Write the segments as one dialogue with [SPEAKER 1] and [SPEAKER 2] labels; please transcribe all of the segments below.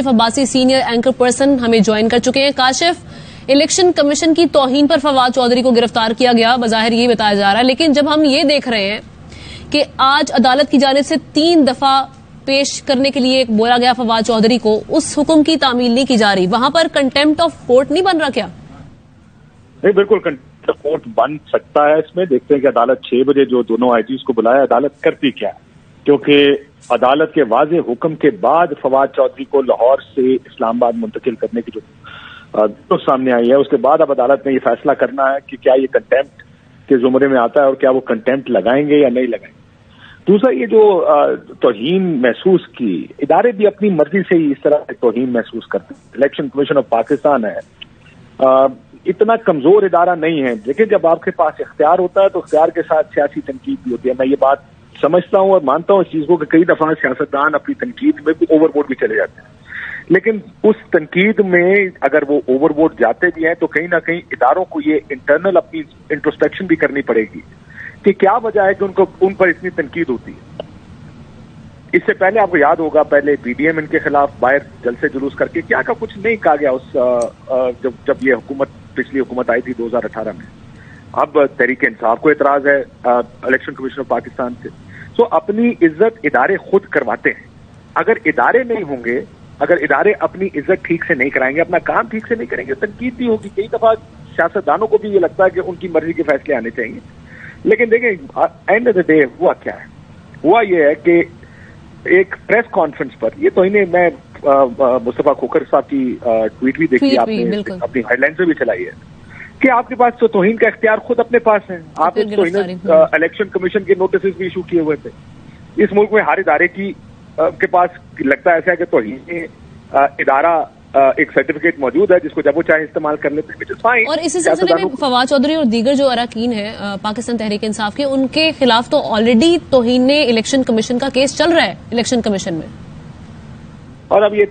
[SPEAKER 1] Kashif Abbasi senior anchor person हमें join कर चुके हैं। काशिफ, इलेक्शन कमीशन की तौहीन पर फवाद चौधरी को गिरफ्तार किया गया, बज़ाहिर ये बताया जा रहा है, लेकिन जब हम ये देख रहे हैं कि आज अदालत की जानिब से 3 दफा पेश करने के लिए बोला गया फवाद चौधरी को, उस हुक्म की तामील नहीं की जा रही, वहां पर कंटेम्प्ट ऑफ कोर्ट नहीं बन रहा क्या?
[SPEAKER 2] नहीं, बिल्कुल कंटेम्प्ट ऑफ कोर्ट बन सकता है। इसमें देखते हैं कि अदालत 6 बजे जो दोनों आईजीज को बुलाया, अदालत करती क्या है, क्योंकि अदालत के वाजे हुक्म के बाद फवाद चौधरी को लाहौर से इस्लामाबाद मुंतकिल करने की जो तो सामने आई है, उसके बाद अब अदालत ने ये फैसला करना है कि क्या ये कंटेम्प्ट के जुमरे में आता है और क्या वो कंटेम्प्ट लगाएंगे या नहीं लगाएंगे। दूसरा, ये जो तौहीन महसूस की, इदारे भी अपनी मर्जी से ही इस तरह से तौहीन महसूस करते हैं। इलेक्शन कमीशन ऑफ पाकिस्तान है, इतना कमजोर इदारा नहीं है। देखिए, जब आपके पास इख्तियार होता है तो इख्तियार के साथ सियासी तनकीद भी होती है। मैं ये बात समझता हूं और मानता हूं इस चीज को कि कई दफा सियासतदान अपनी तनकीद में भी ओवरबोर्ड भी चले जाते हैं, लेकिन उस तनकीद में अगर वो ओवरबोर्ड जाते भी हैं तो कहीं ना कहीं इदारों को ये इंटरनल अपनी इंट्रोस्पेक्शन भी करनी पड़ेगी कि क्या वजह है कि उन पर इतनी तनकीद होती है। इससे पहले आपको याद होगा, पहले पीडीएम इनके खिलाफ बाहर जलसे जुलूस करके क्या का कुछ नहीं कहा गया उस जब ये हुकूमत, पिछली हुकूमत आई थी 2018 में। अब तहरीक इंसाफ को एतराज है इलेक्शन कमीशन ऑफ पाकिस्तान से। तो अपनी इज्जत इदारे खुद करवाते हैं। अगर इदारे नहीं होंगे, अगर इदारे अपनी इज्जत ठीक से नहीं कराएंगे, अपना काम ठीक से नहीं करेंगे, तनकीद भी होगी। कई दफा सियासतदानों को भी ये लगता है कि उनकी मर्जी के फैसले आने चाहिए, लेकिन देखिए एंड ऑफ द डे हुआ क्या है, हुआ ये है कि एक प्रेस कॉन्फ्रेंस पर, ये तो इन्हें मैं मुस्तफा खोखर साहब की ट्वीट भी देखी आपने, अपनी हेडलाइन से भी चलाई है कि आपके पास तो तौहीन का इख्तियार खुद अपने पास है। आपने तो इलेक्शन कमीशन के नोटिस भी इशू किए हुए थे। इस मुल्क में हर इदारे की के पास लगता है ऐसा है कि तौहीन इदारा एक सर्टिफिकेट मौजूद है जिसको जब वो चाहे इस्तेमाल कर लेते हैं।
[SPEAKER 1] और इसी सिलसिले में फवाद चौधरी और दीगर जो अरकान है पाकिस्तान तहरीक इंसाफ के, उनके खिलाफ तो ऑलरेडी तौहीन इलेक्शन कमीशन का केस चल रहा है इलेक्शन कमीशन में।
[SPEAKER 2] और अब ये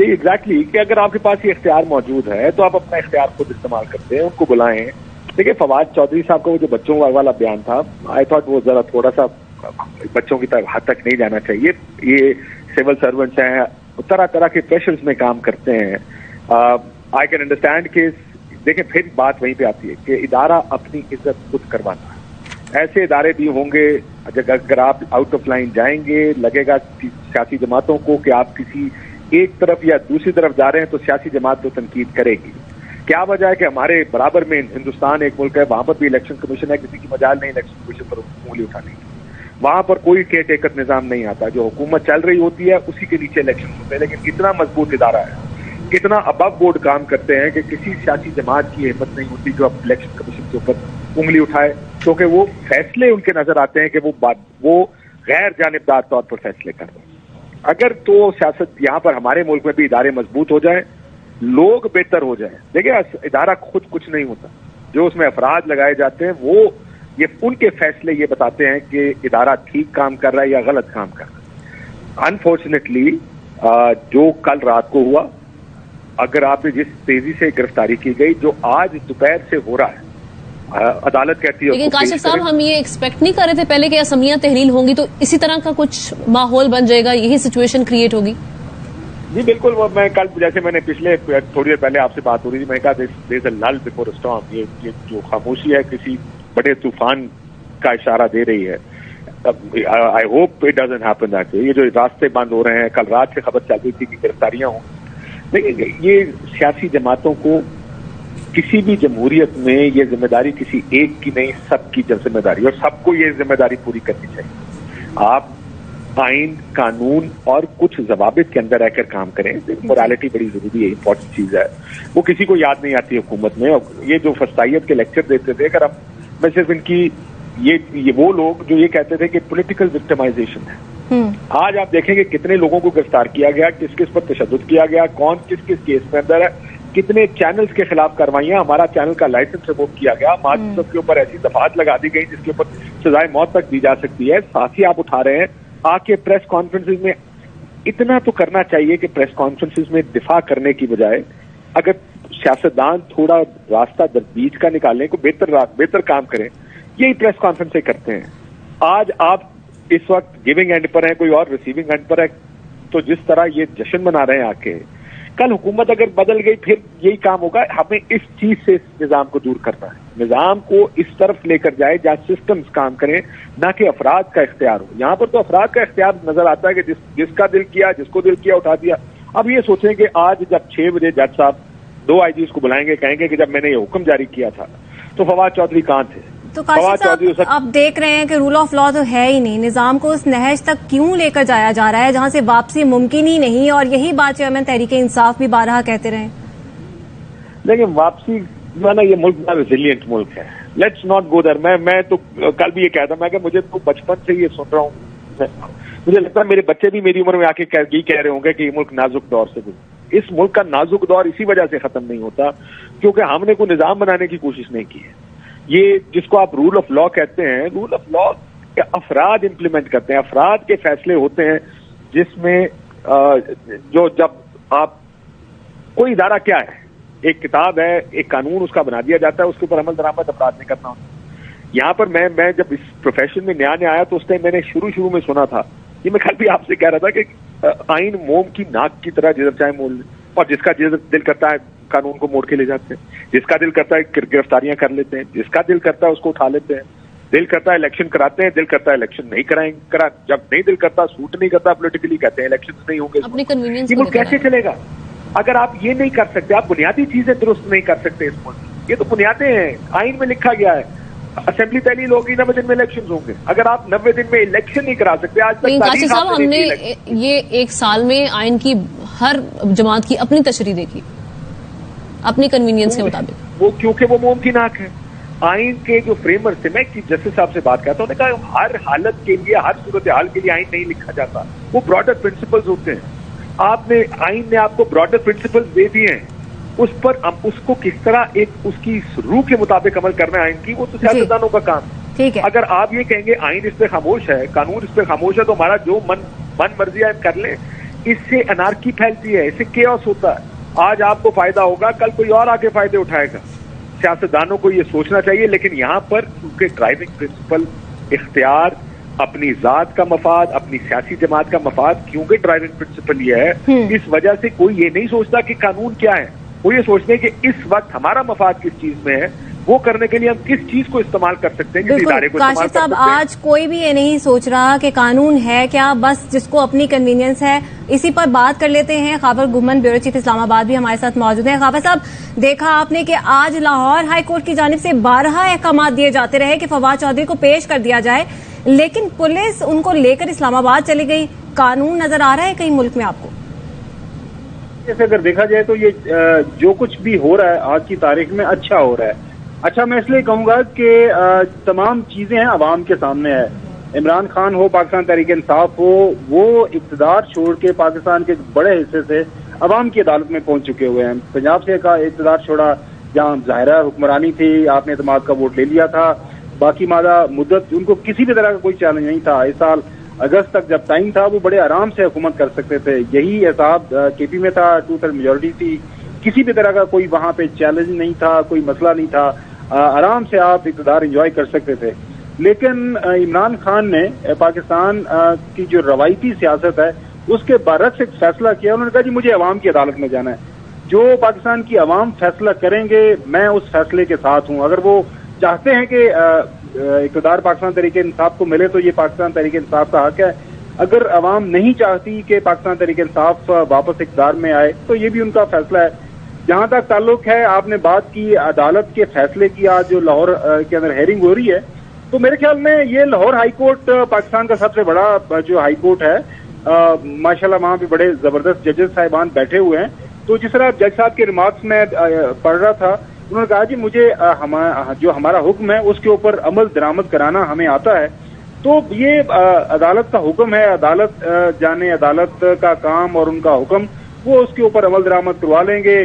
[SPEAKER 2] एग्जैक्टली कि अगर आपके पास ये इख्तियार मौजूद है तो आप अपना इख्तियार खुद इस्तेमाल करते हैं, उनको बुलाएं। देखिए, फवाद चौधरी साहब का वो जो बच्चों वाला बयान था, आई थॉट वो जरा थोड़ा सा बच्चों की तरफ हद तक नहीं जाना चाहिए। ये सिविल सर्वेंट्स हैं, तरह तरह के प्रेशर्स में काम करते हैं। आई कैन अंडरस्टैंड कि देखिए फिर बात वहीं पे आती है कि इदारा अपनी इज्जत खुद करवाता है। ऐसे इदारे भी होंगे, अगर आप आउट ऑफ लाइन जाएंगे, लगेगा सियासी जमातों को कि आप किसी एक तरफ या दूसरी तरफ जा रहे हैं तो सियासी जमात तो तनकीद करेगी। क्या वजह है कि हमारे बराबर में हिंदुस्तान एक मुल्क है, वहां पर भी इलेक्शन कमीशन है, किसी की मजाल नहीं इलेक्शन कमीशन पर उंगली उठाने की। वहां पर कोई केयर टेकर निजाम नहीं आता, जो हुकूमत चल रही होती है उसी के नीचे इलेक्शन होते हैं। लेकिन इतना मजबूत इदारा है, इतना अबव बोर्ड काम करते हैं कि किसी सियासी जमात की हिम्मत नहीं होती जो अब इलेक्शन कमीशन के ऊपर उंगली उठाए, क्योंकि वो फैसले उनके नजर आते हैं कि वो गैर जानिबदार तौर पर फैसले कर रहे हैं। अगर तो सियासत यहाँ पर हमारे मुल्क में भी इदारे मजबूत हो जाए, लोग बेहतर हो जाए। देखिए, इदारा खुद कुछ नहीं होता, जो उसमें अफराद लगाए जाते हैं वो ये उनके फैसले ये बताते हैं कि इदारा ठीक काम कर रहा है या गलत काम कर रहा है। अनफॉर्चुनेटली जो कल रात को हुआ, अगर आपने जिस तेजी से गिरफ्तारी की गई, जो आज दोपहर से हो रहा है, अदालत कहती है।
[SPEAKER 1] लेकिन काशिफ साहब, हम ये एक्सपेक्ट नहीं कर रहे थे पहले कि असमियां तहरील होंगी तो इसी तरह का कुछ माहौल बन जाएगा, यही सिचुएशन क्रिएट होगी?
[SPEAKER 2] जी बिल्कुल। मैं कल, जैसे मैंने पिछले थोड़ी देर पहले आपसे बात हो रही थी, मैंने कहा देयर इज अ लल बिफोर अ स्टॉर्म। ये जो खामोशी है किसी बड़े तूफान का इशारा दे रही है। I hope it doesn't happen that way. ये जो रास्ते बंद हो रहे हैं, कल रात से खबर चल रही थी कि गिरफ्तारियां हों। देखिए, ये सियासी जमातों को किसी भी जमहूरियत में ये जिम्मेदारी किसी एक की नहीं, सबकी जिम्मेदारी, और सबको ये जिम्मेदारी पूरी करनी चाहिए। आप आइन, कानून और कुछ जवाबित के अंदर रहकर काम करें। मोरालिटी बड़ी जरूरी है, इंपॉर्टेंट चीज है, वो किसी को याद नहीं आती हुकूमत में। और ये जो फस्तायत के लेक्चर देते थे, अगर मैं सिर्फ इनकी ये वो लोग जो ये कहते थे कि पॉलिटिकल विक्टिमाइजेशन है, आज आप देखेंगे कितने लोगों को गिरफ्तार किया गया, किस किस पर तशद्दुद किया गया, कौन किस किस केस में अंदर है, कितने चैनल्स के खिलाफ कार्रवाइयां, हमारा चैनल का लाइसेंस रिवोक किया गया, मार्च के ऊपर ऐसी दफात लगा दी गई जिसके ऊपर सजाए मौत तक दी जा सकती है। साथ ही आप उठा रहे हैं आके प्रेस कॉन्फ्रेंसेज में। इतना तो करना चाहिए कि प्रेस कॉन्फ्रेंसेज में दिफा करने की बजाय अगर सियासतदान थोड़ा रास्ता बीच का निकालने को बेहतर काम करें, यही प्रेस कॉन्फ्रेंस से करते हैं। आज आप इस वक्त गिविंग एंड पर हैं, कोई और रिसीविंग एंड पर है, तो जिस तरह ये जश्न मना रहे हैं आके, कल हुकूमत अगर बदल गई फिर यही काम होगा। हमें इस चीज से इस निजाम को दूर करना है, निजाम को इस तरफ लेकर जाए जहां सिस्टम्स काम करें, ना कि अफराद का इख्तियार हो। यहाँ पर तो अफराद का इख्तियार नजर आता है कि जिसका दिल किया, जिसको दिल किया उठा दिया। अब ये सोचें कि आज जब 6 बजे जज साहब 2 आईजीज को बुलाएंगे, कहेंगे कि जब मैंने ये हुक्म जारी किया था तो फवाद चौधरी कहां थे?
[SPEAKER 3] तो काशिफ साहब, आप देख रहे हैं कि रूल ऑफ लॉ तो है ही नहीं, निजाम को उस नहज तक क्यों लेकर जाया जा रहा है जहां से वापसी मुमकिन ही नहीं, और यही बात चेयरमैन तहरीक इंसाफ भी बारहा कहते रहे।
[SPEAKER 2] लेकिन वापसी जो है ना, ये मुल्क बड़ा रेजिलियंट मुल्क है, लेट्स नॉट गो देयर। मैं तो कल भी ये कहता, मैं कि मुझे तो बचपन से ये सुन रहा हूँ, मुझे लगता है मेरे बच्चे भी मेरी उम्र में आके यही कह रहे होंगे कि ये मुल्क नाजुक दौर से गुजरा। इस मुल्क का नाजुक दौर इसी वजह से खत्म नहीं होता क्योंकि हमने कोई निजाम बनाने की कोशिश नहीं की है। ये जिसको आप रूल ऑफ लॉ कहते हैं, रूल ऑफ लॉ अफराद इंप्लीमेंट करते हैं, अफराद के फैसले होते हैं जिसमें जो जब आप कोई इदारा क्या है, एक किताब है, एक कानून उसका बना दिया जाता है, उसके ऊपर अमल दरामद अफराद ने करना होता है। यहाँ पर मैं जब इस प्रोफेशन में नया आया तो उस टाइम मैंने शुरू में सुना था, ये मैं कल भी आपसे कह रहा था कि आइन मोम की नाक की तरह जिधर चाहे मोड़ ले, और जिसका दिल करता है कानून को मोड़ के ले जाते हैं, जिसका दिल करता है गिरफ्तारियां कर लेते हैं, जिसका दिल करता है उसको उठा लेते हैं, दिल करता है इलेक्शन कराते हैं, दिल करता है इलेक्शन नहीं कराएंगे, जब नहीं दिल करता, सूट नहीं करता पॉलिटिकली, कहते हैं इलेक्शन नहीं होंगे।
[SPEAKER 1] अपनी कन्वीनियंस
[SPEAKER 2] ये मुल्क कैसे चलेगा अगर आप ये नहीं कर सकते? आप बुनियादी चीजें दुरुस्त नहीं कर सकते इस मुल्क। ये तो बुनियादें हैं, आइन में लिखा गया है, असेंबली पहली होगी, 90 दिन में इलेक्शन होंगे। अगर आप 90 दिन में इलेक्शन नहीं करा सकते, आज तक
[SPEAKER 1] काशिफ साहब, हमने ये 1 साल में आइन की हर जमात की अपनी तशरीह देखी अपनी कन्वीनियंस के मुताबिक,
[SPEAKER 2] वो क्योंकि वो मुमकिन हक है। आइन के जो फ्रेमर थे, मैं चीफ जस्टिस साहब से बात करता हूं, उन्होंने कहा हर हालत के लिए, हर सूरत हाल के लिए आइन नहीं लिखा जाता, वो ब्रॉडर प्रिंसिपल्स होते हैं। आपने आइन ने आपको ब्रॉडर प्रिंसिपल्स दे दिए हैं, उस पर उसको किस तरह एक उसकी रूह के मुताबिक अमल करना है आइन की, वो तो सियासतदानों का काम है।
[SPEAKER 3] ठीक है,
[SPEAKER 2] अगर आप ये कहेंगे आइन इस पे खामोश है, कानून इस पे खामोश है, तो हमारा जो मन मर्जी है कर लें, इससे अनार्की फैलती है, इससे केओस होता है। आज आपको फायदा होगा, कल कोई और आके फायदे उठाएगा। सियासतदानों को ये सोचना चाहिए। लेकिन यहाँ पर क्योंकि ड्राइविंग प्रिंसिपल इख्तियार, अपनी जात का मफाद, अपनी सियासी जमात का मफाद, क्योंकि ड्राइविंग प्रिंसिपल ये है, इस वजह से कोई ये नहीं सोचता कि कानून क्या है, वो ये सोचते हैं कि इस वक्त हमारा मफाद किस चीज में है, वो करने के लिए हम किस चीज को इस्तेमाल कर सकते हैं, किस इदारे को इस्तेमाल कर सकते हैं।
[SPEAKER 3] काशिफ साहब, आज कोई भी ये नहीं सोच रहा कि कानून है क्या, बस जिसको अपनी कन्वीनियंस है। इसी पर बात कर लेते हैं। खाबर गुमन, ब्यूरो चीफ इस्लामाबाद भी हमारे साथ मौजूद हैं। खाबर साहब, देखा आपने कि आज लाहौर हाई कोर्ट की जानिब से 12 अहकाम दिए जाते रहे कि फवाद चौधरी को पेश कर दिया जाए, लेकिन पुलिस उनको लेकर इस्लामाबाद चली गई। कानून नजर आ रहा है कहीं मुल्क में आपको?
[SPEAKER 4] जैसे अगर देखा जाए तो ये जो कुछ भी हो रहा है आज की तारीख में अच्छा हो रहा है। अच्छा मैं इसलिए कहूंगा कि तमाम चीजें हैं अवाम के सामने है। इमरान खान हो, पाकिस्तान तहरीक इंसाफ हो, वो इक़्तिदार छोड़ के पाकिस्तान के बड़े हिस्से से अवाम की अदालत में पहुंच चुके हुए हैं। पंजाब से का इक़्तिदार छोड़ा जहां ज़ाहिरा हुक्मरानी थी, आपने एतमाद का वोट ले लिया था, बाकी मादा मुद्दत उनको किसी भी तरह का कोई चैलेंज नहीं था। इस साल अगस्त तक जब टाइम था वो बड़े आराम से हुकूमत कर सकते थे। यही एहसाब केपी में था, 2/3 मेजोरिटी थी, किसी भी तरह का कोई वहां पे चैलेंज नहीं था, कोई मसला नहीं था, आराम से आप इक़्तिदार एंजॉय कर सकते थे। लेकिन इमरान खान ने पाकिस्तान की जो रवायती सियासत है उसके बरक्स एक फैसला किया। उन्होंने कहा जी मुझे अवाम की अदालत में जाना है, जो पाकिस्तान की अवाम फैसला करेंगे मैं उस फैसले के साथ हूं। अगर वो चाहते हैं कि इक़्तिदार पाकिस्तान तहरीक इंसाफ को मिले तो ये पाकिस्तान तहरीक इंसाफ का हक है। अगर अवाम नहीं चाहती कि पाकिस्तान तहरीक इंसाफ वापस इक़्तिदार में आए तो ये भी उनका फैसला है। जहां तक ताल्लुक है, आपने बात की अदालत के फैसले की, आज जो लाहौर के अंदर हेयरिंग हो रही है, तो मेरे ख्याल में ये लाहौर हाई कोर्ट पाकिस्तान का सबसे बड़ा जो हाई कोर्ट है, माशाल्लाह वहां पे बड़े जबरदस्त जजेस साहिबान बैठे हुए हैं। तो जिस तरह जज साहब के रिमार्क्स में पढ़ रहा था, उन्होंने कहा जी मुझे जो हमारा हुक्म है उसके ऊपर अमल दरामद कराना हमें आता है। तो ये अदालत का हुक्म है, अदालत जाने अदालत का काम और उनका हुक्म, वो उसके ऊपर अमल दरामद करवा लेंगे।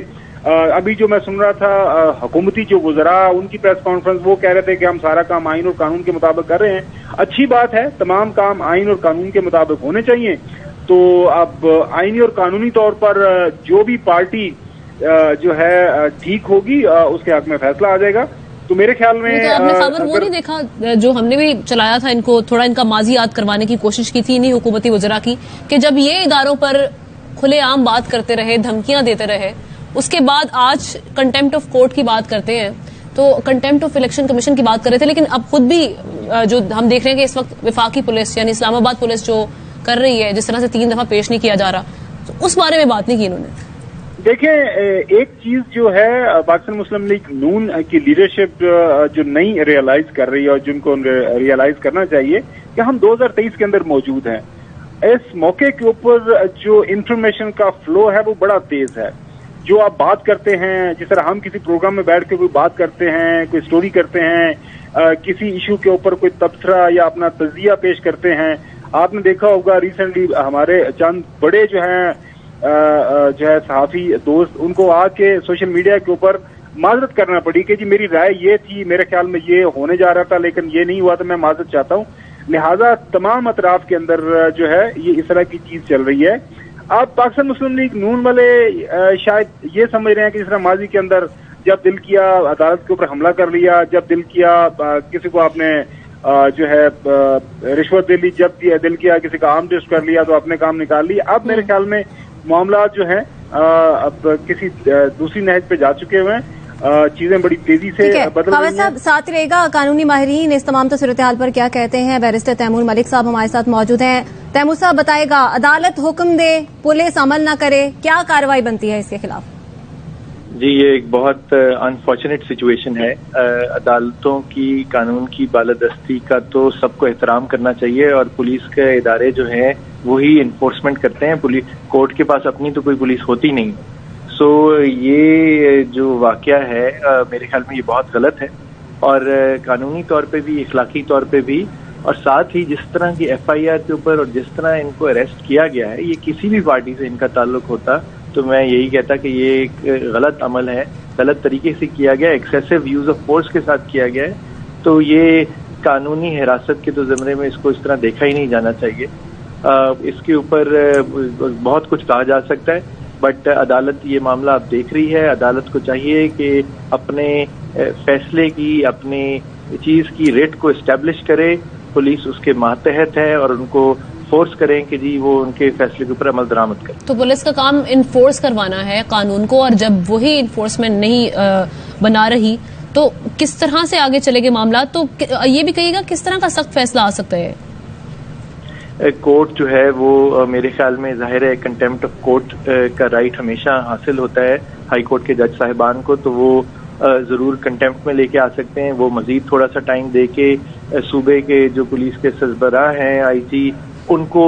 [SPEAKER 4] अभी जो मैं सुन रहा था हुकूमती जो गुजरा उनकी प्रेस कॉन्फ्रेंस, वो कह रहे थे कि हम सारा काम आइन और कानून के मुताबिक कर रहे हैं। अच्छी बात है, तमाम काम आइन और कानून के मुताबिक होने चाहिए। तो अब आइनी और कानूनी तौर पर जो भी पार्टी जो है ठीक होगी उसके हक में फैसला आ जाएगा। तो मेरे ख्याल में
[SPEAKER 1] तो आपने खबर वो नहीं देखा जो हमने भी चलाया था, इनको थोड़ा इनका माजी याद करवाने की कोशिश की थी इन्हीं हुकूमती वज़रा की, कि जब ये इदारों पर खुलेआम बात करते रहे, धमकियां देते रहे, उसके बाद आज कंटेम्प्ट ऑफ कोर्ट की बात करते हैं, तो कंटेम्प्ट ऑफ इलेक्शन कमीशन की बात कर रहे थे, लेकिन अब खुद भी जो हम देख रहे हैं कि इस वक्त वफाकी पुलिस यानी इस्लामाबाद पुलिस जो कर रही है, जिस तरह से 3 दफा पेश नहीं किया जा रहा, तो उस बारे में बात नहीं की इन्होंने।
[SPEAKER 4] देखिए, एक चीज जो है पाकिस्तान मुस्लिम लीग नून की लीडरशिप जो नहीं रियलाइज कर रही है और जिनको रियलाइज करना चाहिए कि हम 2023 के अंदर मौजूद हैं। इस मौके के ऊपर जो इंफॉर्मेशन का फ्लो है वो बड़ा तेज है। जो आप बात करते हैं, जिस तरह हम किसी प्रोग्राम में बैठ के कोई बात करते हैं, कोई स्टोरी करते हैं, किसी इशू के ऊपर कोई तबसरा या अपना तजिया पेश करते हैं, आपने देखा होगा रिसेंटली हमारे चंद बड़े जो है सहाफी दोस्त, उनको आके सोशल मीडिया के ऊपर माजरत करना पड़ी कि जी मेरी राय ये थी, मेरे ख्याल में ये होने जा रहा था लेकिन ये नहीं हुआ, तो मैं माजरत चाहता हूँ। लिहाजा तमाम अतराफ के अंदर जो है ये इस तरह की चीज चल रही है। अब पाकिस्तान मुस्लिम लीग नून वाले शायद ये समझ रहे हैं कि जिस तरह माजी के अंदर जब दिल किया अदालत के ऊपर हमला कर लिया, जब दिल किया किसी को आपने जो है रिश्वत दे ली, जब दिल किया किसी का आर्म टेस्ट कर लिया तो अपने काम निकाल लिए। अब मेरे ख्याल में मामला जो है अब किसी दूसरी नहज पे जा चुके हुए हैं, चीजें बड़ी तेजी से बदल रही हैं।
[SPEAKER 3] साथ रहेगा कानूनी माहिरीन इस तमाम सूरत हाल पर क्या कहते हैं। बैरिस्टर तैमूर मलिक साहब हमारे साथ मौजूद हैं। तैमूर साहब बताएगा, अदालत हुक्म दे, पुलिस अमल न करे, क्या कार्रवाई बनती है इसके खिलाफ?
[SPEAKER 5] जी, ये एक बहुत अनफॉर्चुनेट सिचुएशन है। अदालतों की कानून की बालादस्ती का तो सबको एहतराम करना चाहिए और पुलिस के इदारे जो हैं वही इन्फोर्समेंट करते हैं। पुलिस कोर्ट के पास अपनी तो कोई पुलिस होती नहीं। सो ये जो वाकया है मेरे ख्याल में ये बहुत गलत है और कानूनी तौर पे भी, इखलाकी तौर पे भी, और साथ ही जिस तरह की FIR के ऊपर और जिस तरह इनको अरेस्ट किया गया है, ये किसी भी पार्टी से इनका ताल्लुक होता तो मैं यही कहता कि ये एक गलत अमल है, गलत तरीके से किया गया, एक्सेसिव यूज ऑफ फोर्स के साथ किया गया है। तो ये कानूनी हिरासत के तो ज़मरे में इसको इस तरह देखा ही नहीं जाना चाहिए। इसके ऊपर बहुत कुछ कहा जा सकता है, बट अदालत ये मामला अब देख रही है। अदालत को चाहिए कि अपने फैसले की, अपने चीज की रेट को एस्टेब्लिश करे, पुलिस उसके मातहत है और उनको फोर्स करें कि जी वो उनके फैसले के ऊपर अमल दरामद करें।
[SPEAKER 1] तो पुलिस का काम इन्फोर्स करवाना है कानून को, और जब वही इन्फोर्समेंट नहीं बना रही तो किस तरह से आगे चलेंगे मामला? तो ये भी कहिएगा किस तरह का सख्त फैसला आ सकता है?
[SPEAKER 5] कोर्ट जो है वो मेरे ख्याल में जाहिर है कंटेम्प्ट ऑफ कोर्ट का राइट हमेशा हासिल होता है हाई कोर्ट के जज साहिबान को, तो वो जरूर कंटेम्प्ट में लेके आ सकते हैं। वो मजीद थोड़ा सा टाइम दे के सूबे के जो पुलिस के सरबराह हैं, IG, उनको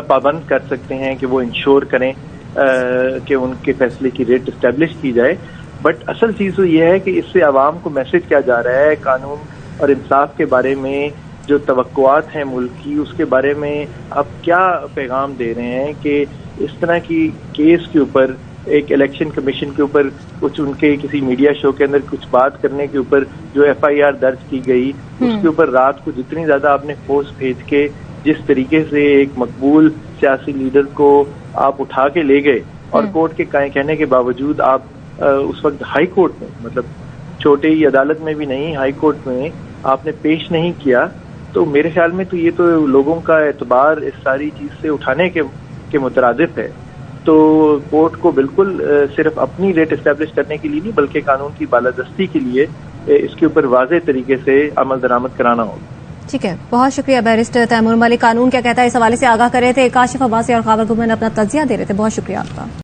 [SPEAKER 5] पाबंद कर सकते हैं कि वो इंश्योर करें कि उनके फैसले की रेट एस्टेब्लिश की जाए। बट असल चीज तो ये है कि इससे आवाम को मैसेज क्या जा रहा है, कानून और इंसाफ के बारे में जो तवक्कुआत हैं मुल्क की, उसके बारे में आप क्या पैगाम दे रहे हैं कि इस तरह की केस के ऊपर, एक इलेक्शन कमीशन के ऊपर कुछ उनके किसी मीडिया शो के अंदर कुछ बात करने के ऊपर जो FIR दर्ज की गई, उसके ऊपर रात को जितनी ज्यादा आपने फोर्स भेज के जिस तरीके से एक मकबूल सियासी लीडर को आप उठा के ले गए और कोर्ट के कहने के बावजूद आप उस वक्त हाई कोर्ट में, मतलब छोटे ही अदालत में भी नहीं, हाई कोर्ट में आपने पेश नहीं किया, तो मेरे ख्याल में तो ये तो लोगों का एतबार इस सारी चीज से उठाने के मुतरादिफ है। तो कोर्ट को बिल्कुल सिर्फ अपनी रेट एस्टेब्लिश करने के लिए नहीं बल्कि कानून की बालादस्ती के लिए इसके ऊपर वाज़ेह तरीके से अमल दरामद कराना होगा।
[SPEAKER 3] ठीक है, बहुत शुक्रिया बैरिस्टर तैमूर मलिक। कानून क्या कहता है इस हवाले से आगाह कर रहे थे। काशिफ अब्बासी और खावर गुमन अपना तजिया दे रहे थे। बहुत शुक्रिया आपका।